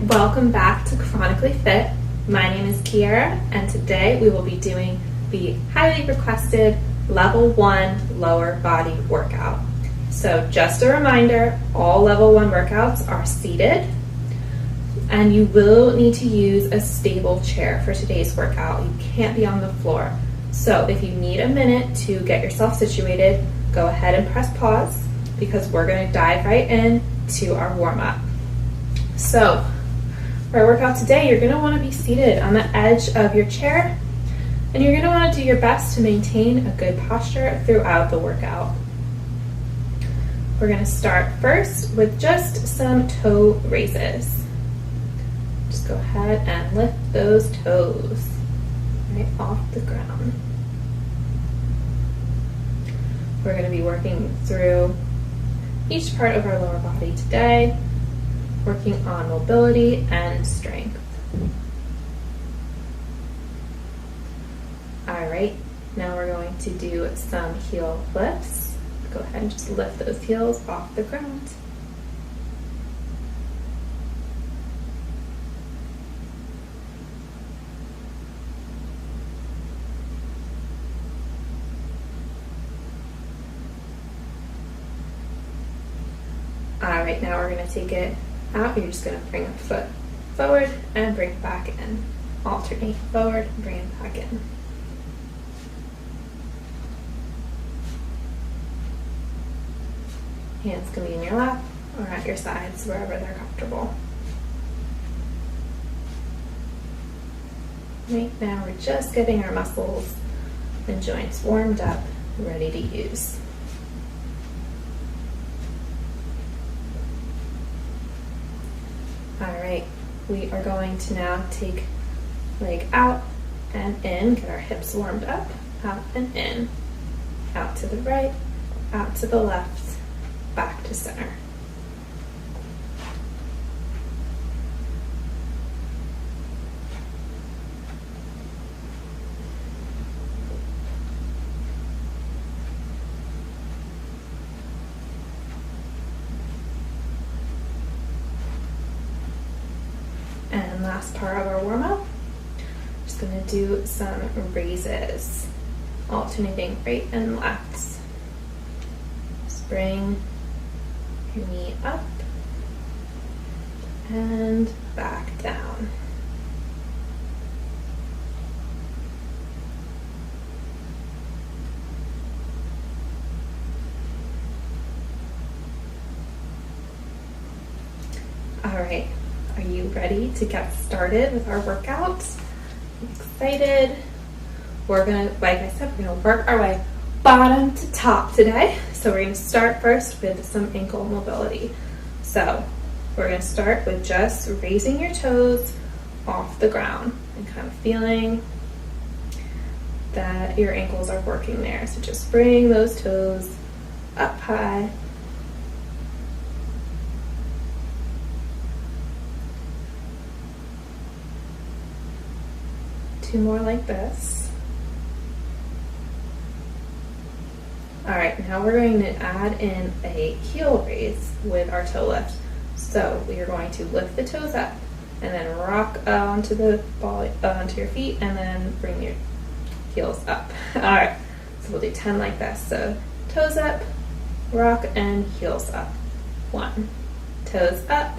welcome back to Chronically Fit. My name is Kiara, and today we will be doing the highly requested level 1 lower body workout. So just a reminder, all level 1 workouts are seated, and you will need to use a stable chair for today's workout. You can't be on the floor. So if you need a minute to get yourself situated, go ahead and press pause because we're going to dive right in to our warm-up. So for our workout today, you're going to want to be seated on the edge of your chair, and you're going to want to do your best to maintain a good posture throughout the workout. We're going to start first with just some toe raises. Just go ahead and lift those toes right off the ground. We're going to be working through each part of our lower body today, working on mobility and strength. All right, now we're going to do some heel lifts. Go ahead and just lift those heels off the ground. All right, now we're going to take it out. You're just going to bring a foot forward and bring it back in. Alternate forward and bring it back in. Hands can be in your lap or at your sides, wherever they're comfortable. Right now we're just getting our muscles and joints warmed up, ready to use. All right, we are going to now take leg out and in, get our hips warmed up, out and in, out to the right, out to the left, back to center. And last part of our warm-up, just going to do some raises, alternating right and left. Just bring your knee up and back down. All right. Are you ready to get started with our workout? I'm excited. We're gonna, like I said, we're gonna work our way bottom to top today. So we're gonna start first with some ankle mobility. So we're gonna start with just raising your toes off the ground and kind of feeling that your ankles are working there. So just bring those toes up high. Two more like this. All right, now we're going to add in a heel raise with our toe lift. So we are going to lift the toes up and then rock onto the ball, onto your feet, and then bring your heels up. All right, so we'll do 10 like this. So toes up, rock, and heels up. 1, toes up,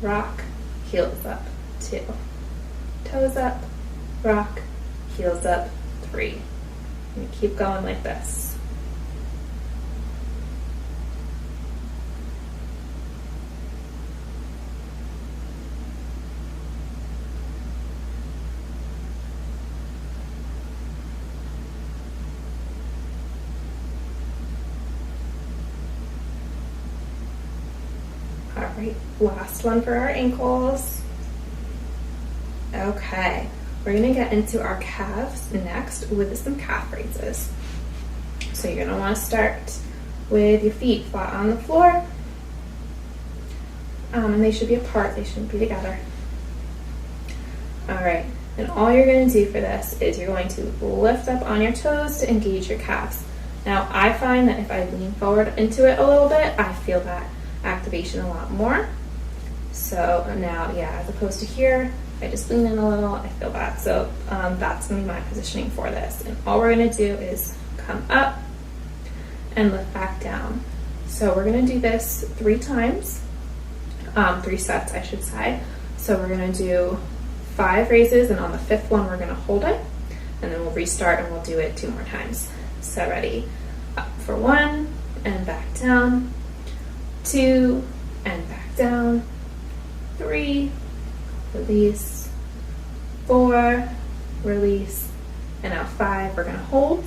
rock, heels up. 2, toes up, rock, heels up. 3. And keep going like this. All right, last one for our ankles. Okay. We're going to get into our calves next with some calf raises. So you're going to want to start with your feet flat on the floor. And they should be apart, they shouldn't be together. All right, and all you're going to do for this is you're going to lift up on your toes to engage your calves. Now, I find that if I lean forward into it a little bit, I feel that activation a lot more. So now, yeah, as opposed to here, I just lean in a little, I feel that. So that's gonna be my positioning for this. And all we're gonna do is come up and lift back down. So we're gonna do this 3 times, 3 sets, I should say. So we're gonna do 5 raises, and on the 5th one, we're gonna hold it, and then we'll restart and we'll do it 2 more times. So ready, up for 1, and back down, 2, and back down, 3, release, 4, release, and now 5, we're gonna hold.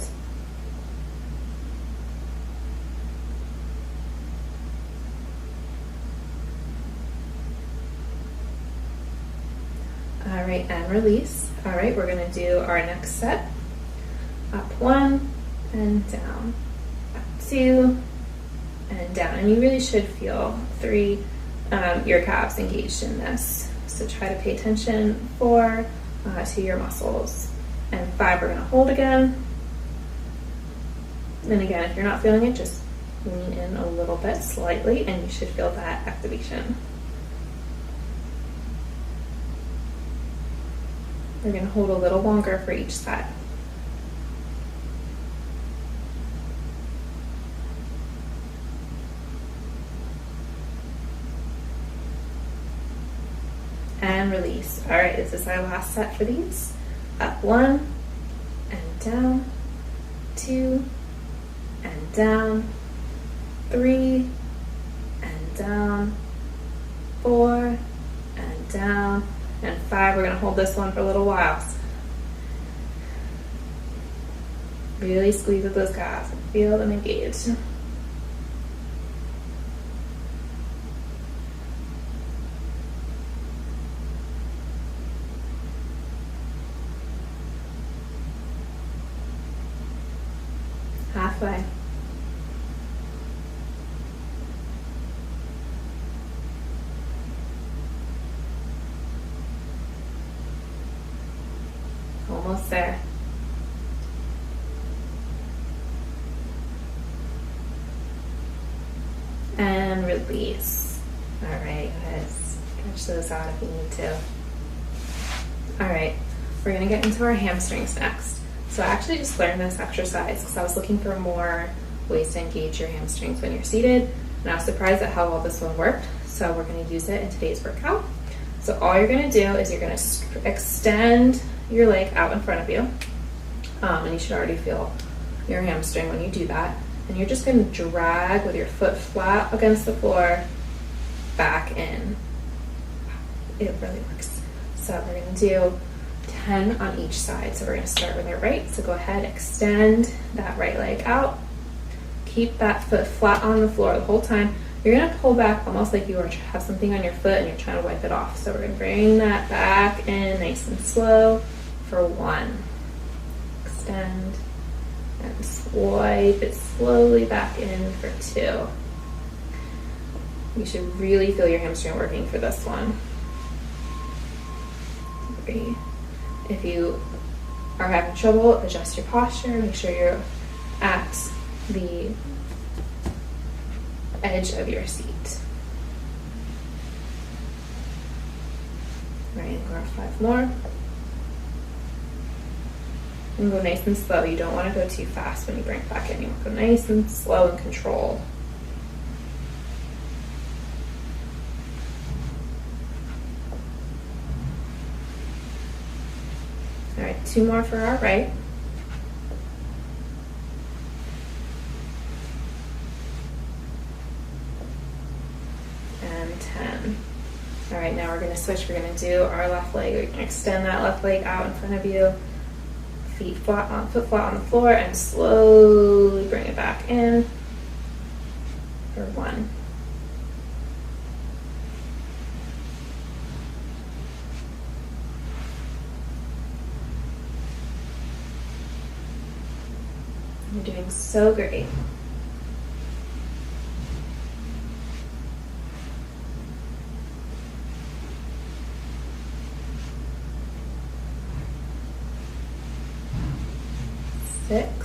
All right, and release. All right, we're gonna do our next set. Up 1 and down, up 2 and down. And you really should feel 3, your calves engaged in this. So try to pay attention 4 to your muscles. And 5, we're gonna hold again. And again, if you're not feeling it, just lean in a little bit slightly and you should feel that activation. We're going to hold a little longer for each set. And release. All right, this is our last set for these. Up 1 and down, 2 and down, 3 and down, 4 and down, and 5. We're going to hold this one for a little while. Really squeeze at those calves and feel them engaged. Halfway. Almost there. And release. All right, guys, stretch those out if you need to. All right, we're gonna get into our hamstrings next. So I actually just learned this exercise because I was looking for more ways to engage your hamstrings when you're seated, and I was surprised at how well this one worked. So we're gonna use it in today's workout. So all you're gonna do is you're gonna extend your leg out in front of you, and you should already feel your hamstring when you do that. And you're just gonna drag with your foot flat against the floor back in. It really works. So we're gonna do 10 on each side. So we're gonna start with our right. So go ahead, extend that right leg out. Keep that foot flat on the floor the whole time. You're gonna pull back almost like you have something on your foot and you're trying to wipe it off. So we're gonna bring that back in nice and slow for 1. Extend and swipe it slowly back in for 2. You should really feel your hamstring working for this one. 3. If you are having trouble, adjust your posture. Make sure you're at the edge of your seat. All right, go 5 more. And go nice and slow. You don't want to go too fast when you bring it back in. You want to go nice and slow and controlled. All right, 2 more for our right. And 10. All right, now we're going to switch. We're going to do our left leg. We're going to extend that left leg out in front of you. Foot flat on the floor, and slowly bring it back in for 1. You're doing so great. Six. 5.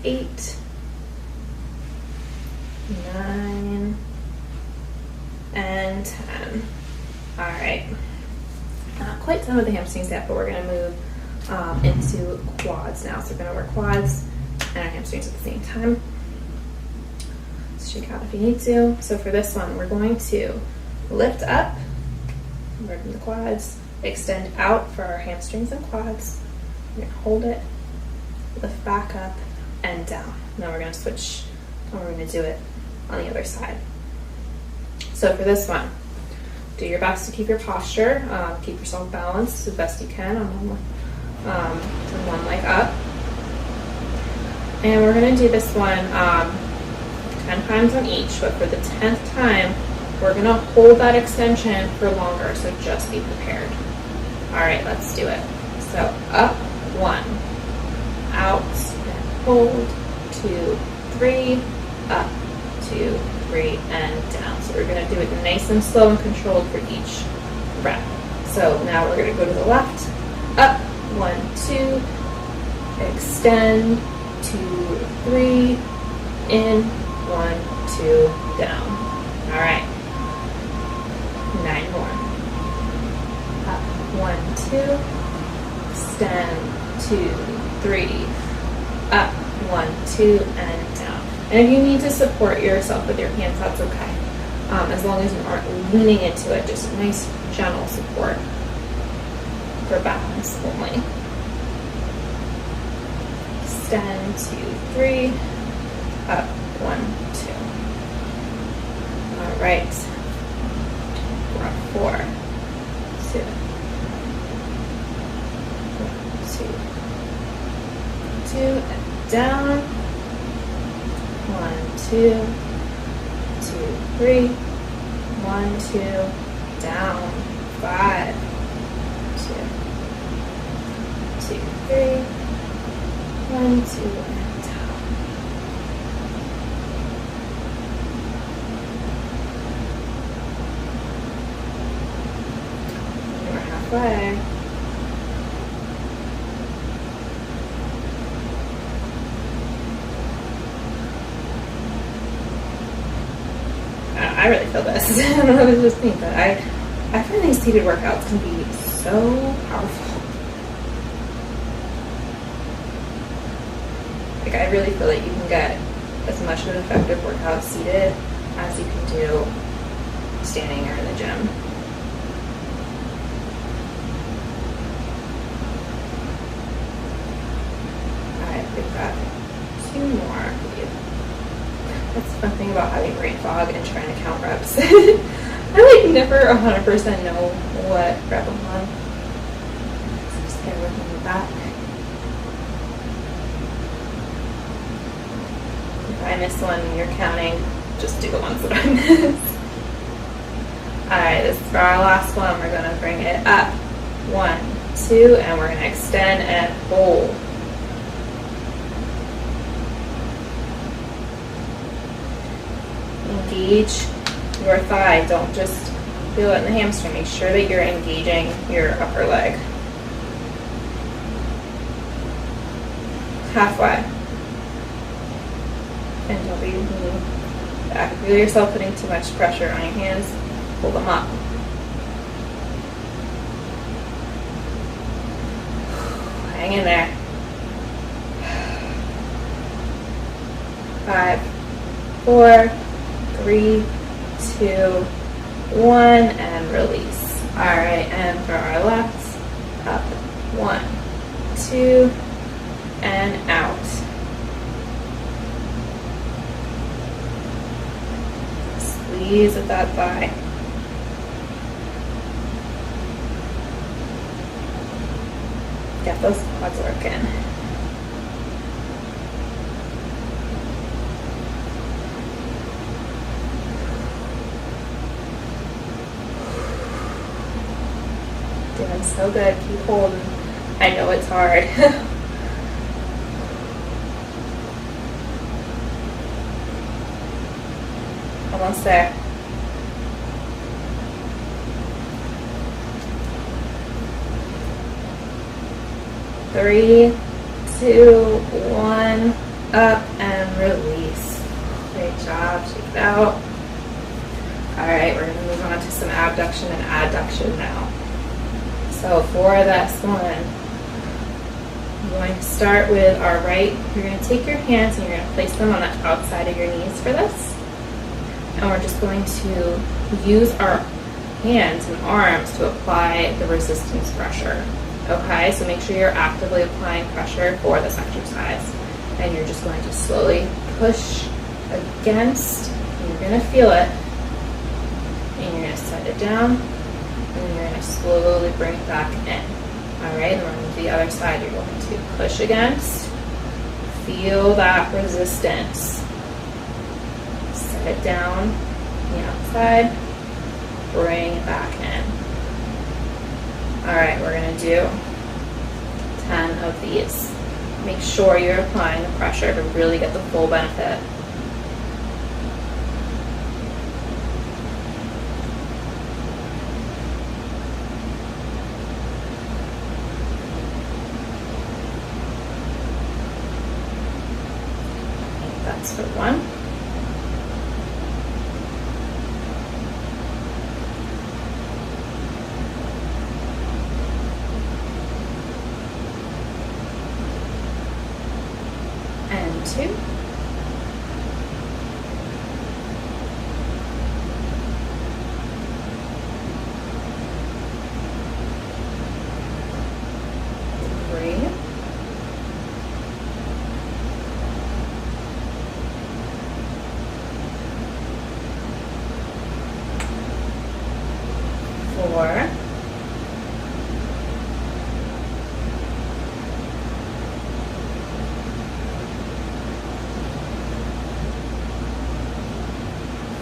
8, 9, and 10. All right. Not quite done with the hamstrings yet, but we're going to move into quads now. So we're going to work quads and our hamstrings at the same time. Shake out if you need to. So for this one, we're going to lift up, working the quads, extend out for our hamstrings and quads. We're going to hold it, lift back up and down. Now we're going to switch, and we're going to do it on the other side. So for this one, do your best to keep your posture, keep yourself balanced as best you can on one leg up. And we're going to do this one 10 times on each, but for the 10th time, we're going to hold that extension for longer, so just be prepared. All right, let's do it. So up, 1, out, and hold, 2, 3, up, 2, 3, and down. So we're going to do it nice and slow and controlled for each rep. So now we're going to go to the left, up, 1, 2, extend, 2, 3, in, 1, 2, down. All right. 9 more. Up, 1, 2, extend, 2, 3, up, 1, 2, and down. And if you need to support yourself with your hands, that's okay. As long as you aren't leaning into it, just nice, gentle support for balance only. Extend, 2, 3, up, 1, 2. All right. We're up 4, 2, 1, 2, 2, and down. 1, 2, 2, 3, 1, 2, down. 5, 2, 2, 3, 1, 2, and down. We're halfway. I really feel this. I don't know if it's just me, but I find these seated workouts can be so powerful. Like, I really feel like you can get as much of an effective workout seated as you can do standing or in the gym. Alright, we've got 2 more. That's the fun thing about having brain fog and trying to count reps. I like never 100% know what rep I'm on. So just bear with me with that. If I miss one and you're counting, just do the ones that I miss. Alright, this is for our last one. We're going to bring it up. 1, 2, and we're going to extend and hold. Engage your thigh. Don't just feel it in the hamstring. Make sure that you're engaging your upper leg. Halfway. And don't be leaning back. Feel yourself putting too much pressure on your hands. Pull them up. Hang in there. 5, 4, 3, 2, 1, and release. All right, and for our left, up, 1, 2, and out. Squeeze with that thigh. Get those quads working. Doing so good. Keep holding. I know it's hard. Almost there. 3, 2, 1, up and release. Great job, shake it out. All right, we're gonna move on to some abduction and adduction now. So for this one, I'm going to start with our right. You're going to take your hands and you're going to place them on the outside of your knees for this. And we're just going to use our hands and arms to apply the resistance pressure. Okay, so make sure you're actively applying pressure for this exercise. And you're just going to slowly push against, and you're going to feel it. And you're going to set it down, and then you're going to slowly bring it back in. All right, and then to the other side, you're going to push against, feel that resistance, set it down on the outside, bring it back in. All right, we're going to do 10 of these. Make sure you're applying the pressure to really get the full benefit. That's for one. And two. Three. 4.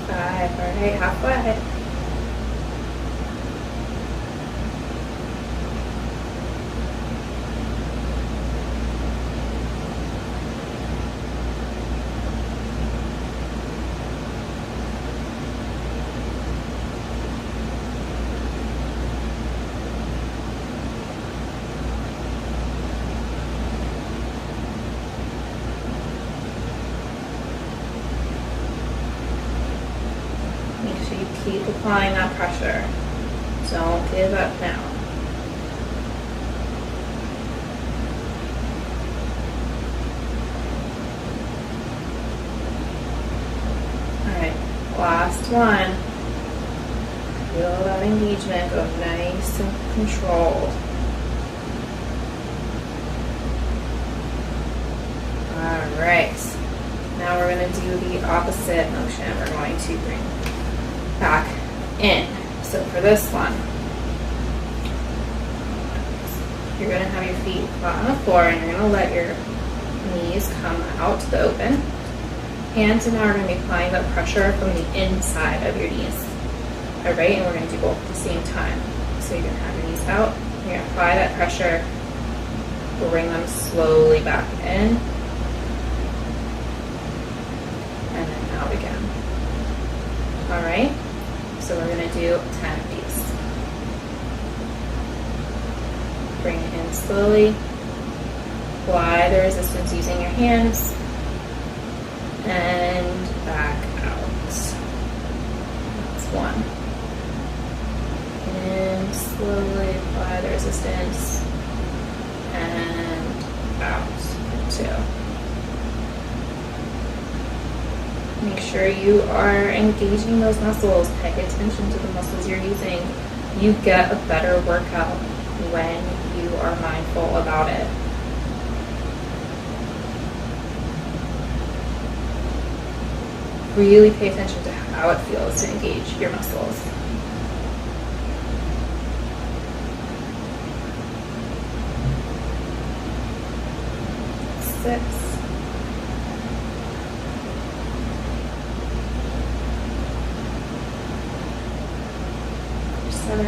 5. All right, halfway. 'Make sure you keep applying that pressure. Don't give up now. Alright, last one. Feel that engagement go nice and controlled. Alright, now we're going to do the opposite motion. We're going to bring back in. So for this one, you're going to have your feet flat on the floor and you're going to let your knees come out to the open. Hands now are going to be applying the pressure from the inside of your knees. Alright, and we're going to do both at the same time. So you're going to have your knees out, you're going to apply that pressure, bring them slowly back in, and then out again. Alright, so we're going to do 10 of these. Bring it in slowly, apply the resistance using your hands, and back out. That's one. And slowly apply the resistance, and out. Two. Make sure you are engaging those muscles. Pay attention to the muscles you're using. You get a better workout when you are mindful about it. Really pay attention to how it feels to engage your muscles. 6. 7.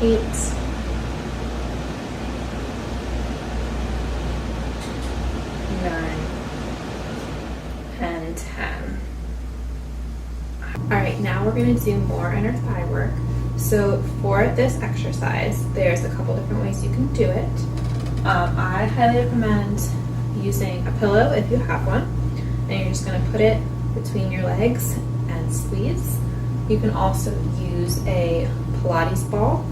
8. 9. And 10. All right, now we're going to do more inner thigh work. So for this exercise, there's a couple different ways you can do it. I highly recommend using a pillow if you have one, and you're just going to put it between your legs and squeeze. You can also use a Pilates ball,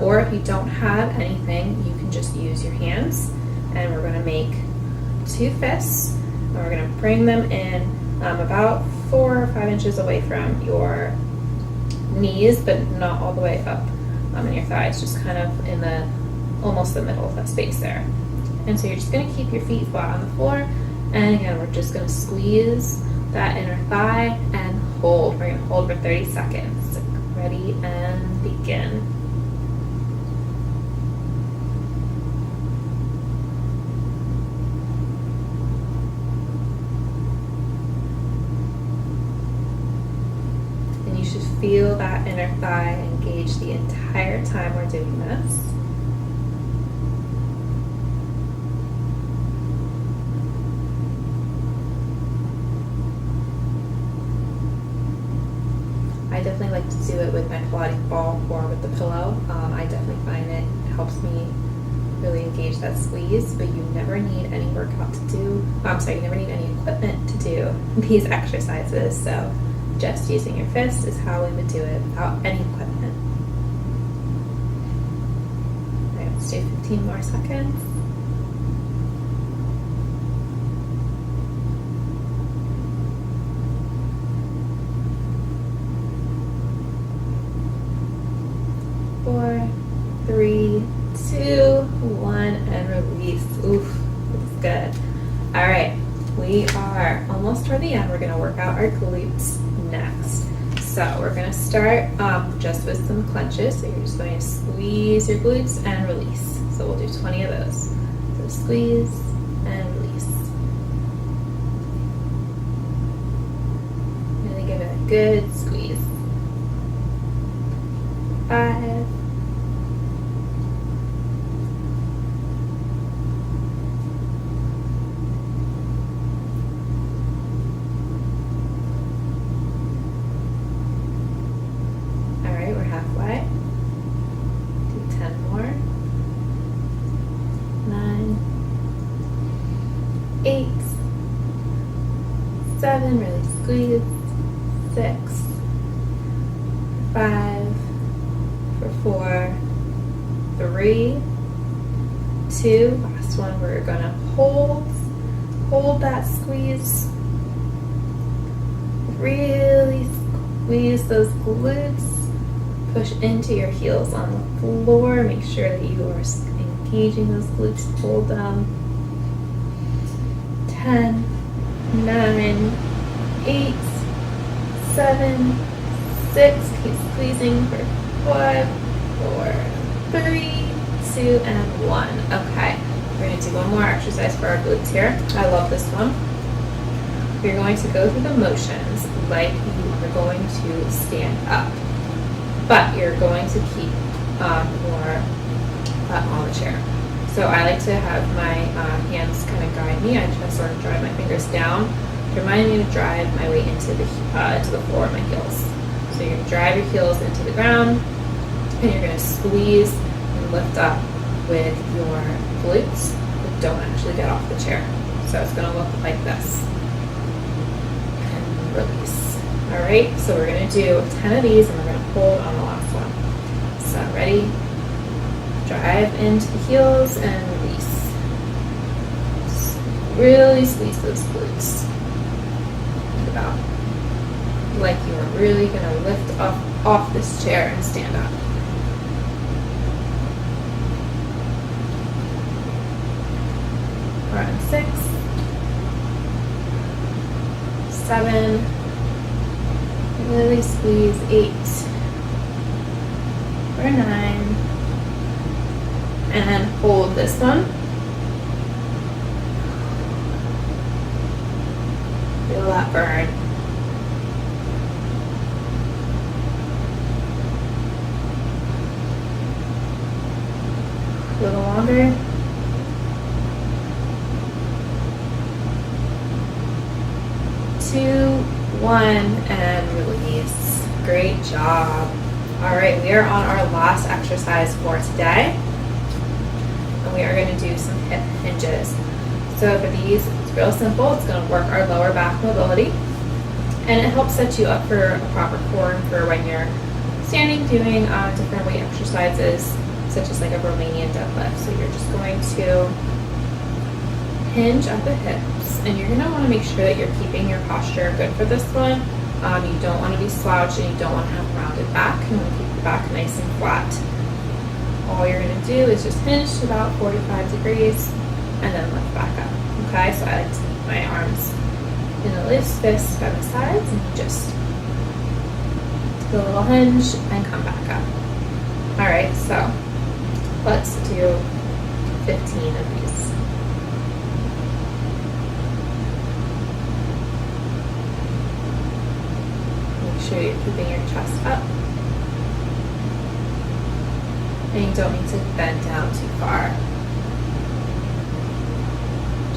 or if you don't have anything, you can just use your hands, and we're going to make 2 fists, and we're going to bring them in about 4 or 5 inches away from your knees, but not all the way up in your thighs, just kind of in the almost the middle of that space there. And so you're just going to keep your feet flat on the floor, and again we're just going to squeeze that inner thigh and hold. We're going to hold for 30 seconds. Ready and begin. And you should feel that inner thigh engage the entire time we're doing this. I definitely like to do it with my Pilates ball or with the pillow. I definitely find it helps me really engage that squeeze, but you never need any workout to do, you never need any equipment to do these exercises, so just using your fist is how we would do it without any equipment. All right, let's do 15 more seconds. Four, 3, 2, 1, and release. Oof, that's good. All right, we are almost toward the end. We're going to work out our glutes next. So we're going to start just with some clenches. So you're just going to squeeze your glutes and release. So we'll do 20 of those. So squeeze and release. Really give it a good squeeze. 5, 8, 7, really squeeze, 6, 5, for 4, 3, 2, last one, we're gonna hold that squeeze, really squeeze those glutes, push into your heels on the floor, make sure that you are engaging those glutes, hold them. 10, 9, 8, 7, 6, keep squeezing for 5, 4, 3, 2, and 1. Okay, we're going to do one more exercise for our glutes here. I love this one. You're going to go through the motions like you are going to stand up, but you're going to keep your butt on the chair. So I like to have my hands kind of guide me. I just sort of drive my fingers down to remind me to drive my weight into the floor of my heels. So you're going to drive your heels into the ground, and you're going to squeeze and lift up with your glutes, but don't actually get off the chair. So it's going to look like this. And release. All right, so we're going to do 10 of these, and we're going to hold on the last one. So ready? Drive into the heels and release. Really squeeze those glutes. Think about like you are really going to lift up off this chair and stand up. We're on 6, 7, really squeeze 8, or 9, and hold this one. Feel that burn. A little longer. Two, 1, and release. Great job. All right, we are on our last exercise for today, and we are going to do some hip hinges. So for these, it's real simple. It's going to work our lower back mobility, and it helps set you up for a proper core and for when you're standing doing different weight exercises, such as like a Romanian deadlift. So you're just going to hinge at the hips, and you're going to want to make sure that you're keeping your posture good for this one. You don't want to be slouched, and you don't want to have a rounded back. You want to keep your back nice and flat. All you're going to do is just hinge to about 45 degrees and then lift back up. Okay, so I like to keep my arms in a loose fist by my sides and just do a little hinge and come back up. All right, so let's do 15 of these. Make sure you're keeping your chest up. And you don't need to bend down too far.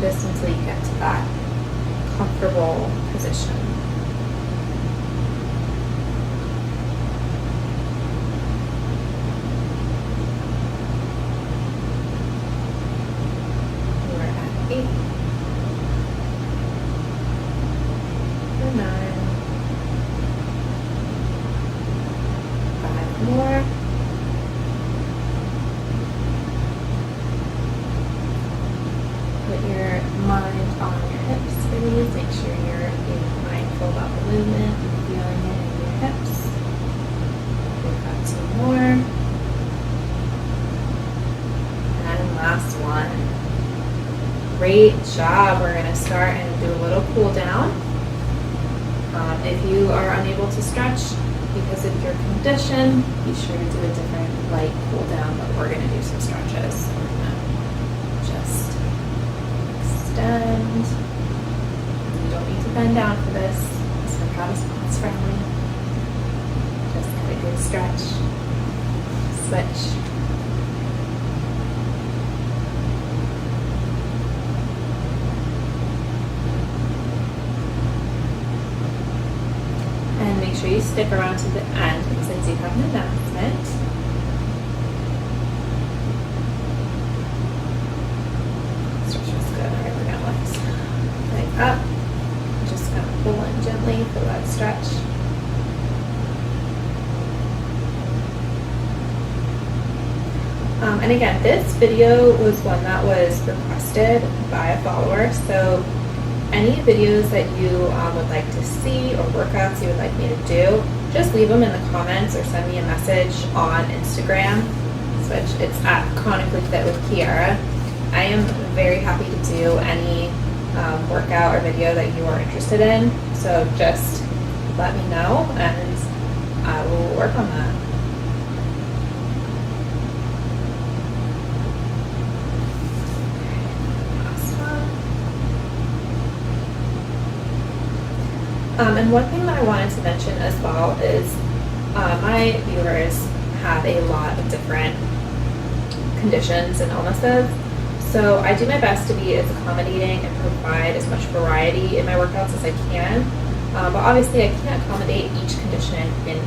Just until you get to that comfortable position. We're at 8. For 9. 5 more. Put your mind on your hips for these. Make sure you're being mindful about the movement and feeling it in your hips. We've got 2 more. And last one. Great job. We're going to start and do a little cool down. If you are unable to stretch because of your condition, be sure to do a different light cool down, but we're going to do some stretches. So we're going to just extend. You don't need to bend down for this. This workout is pause friendly. Just get a good stretch. Switch. And make sure you stick around to the end because I do have an announcement. Stretch was good. All right, we're going to lift leg up. Just kind of pull in gently for that stretch. And again, this video was one that was requested by a follower. So any videos that you would like to see or workouts you would like me to do, just leave them in the comments or send me a message on Instagram, which it's at Chronically Fit with Kiara. I am very happy to do any workout or video that you are interested in. So just let me know and I will work on that. And one thing that I wanted to mention as well is my viewers have a lot of different conditions and illnesses. So I do my best to be as accommodating and provide as much variety in my workouts as I can. But obviously I can't accommodate each condition in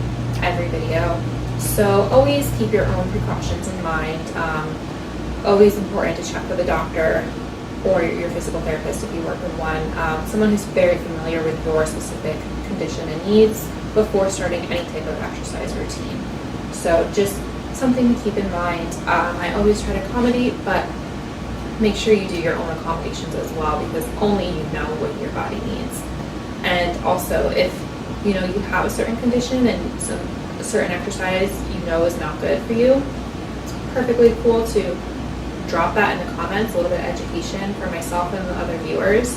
every video. So always keep your own precautions in mind. Always important to check with a doctor or your physical therapist if you work with one, someone who's very familiar with your specific condition and needs before starting any type of exercise routine. So just something to keep in mind. I always try to accommodate, but make sure you do your own accommodations as well because only you know what your body needs. And also if you have a certain condition and a certain exercise is not good for you, it's perfectly cool to drop that in the comments, a little bit of education for myself and the other viewers.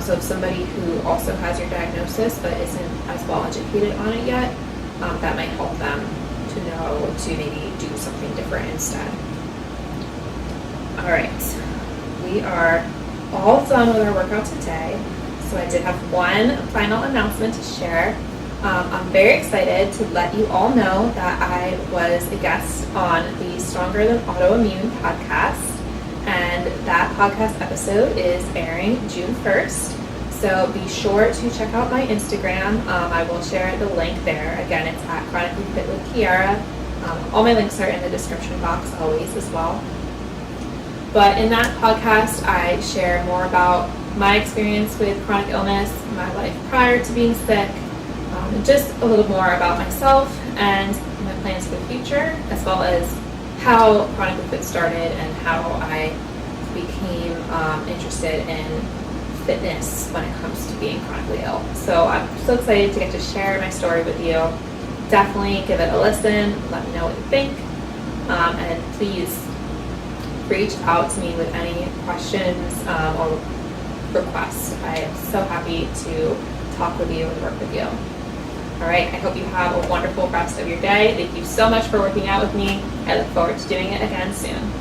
So if somebody who also has your diagnosis but isn't as well educated on it yet, that might help them to know to maybe do something different instead. All right, we are all done with our workout today. So I did have one final announcement to share. I'm very excited to let you all know that I was a guest on the Stronger Than Autoimmune podcast, and that podcast episode is airing June 1st. So be sure to check out my Instagram. I will share the link there. Again, it's at Chronically Fit with Kiara. All my links are in the description box always as well. But in that podcast, I share more about my experience with chronic illness, my life prior to being sick, just a little more about myself and my plans for the future, as well as how Chronically Fit started and how I became interested in fitness when it comes to being chronically ill. So I'm so excited to get to share my story with you. Definitely give it a listen. Let me know what you think. And please reach out to me with any questions or requests. I am so happy to talk with you and work with you. All right, I hope you have a wonderful rest of your day. Thank you so much for working out with me. I look forward to doing it again soon.